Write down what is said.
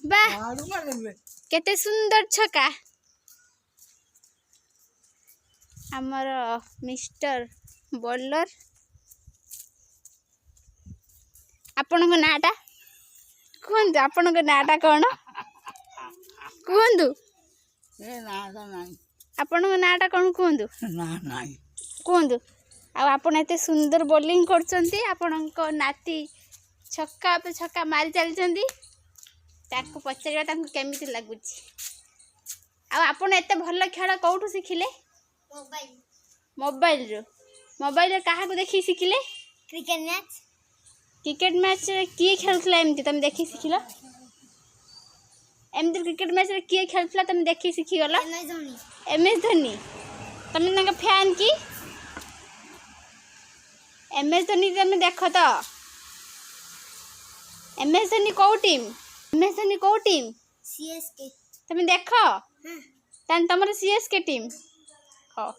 वाह केते सुंदर छक्का आमर मिस्टर बॉलर आपण नाटा कहतु आपण नाटा कौन कहतु आपण नाटा कौन कहतु कहतु आपण एते सुंदर बोलिंग करछंती आपण नाती छक्का पे छक्का मारी चलछंती ताको पचारिया ताको केमिति लागुची आपण एते भल खेल कोठु सिखिले मोबाइल रो कहा को देखि सिखिले क्रिकेट मैच रे किए खेलथला एमती तुम देखि सिखिलो एमती क्रिकेट मैच रे किए खेलथला तुम देखि सिखि गलो एमएस धोनी तुम नंगा फैन की एमएस धोनी तुम देखो तो एमएस धोनी को टीम सीएसके तुम देखो तान तमर सीएसके टीम हो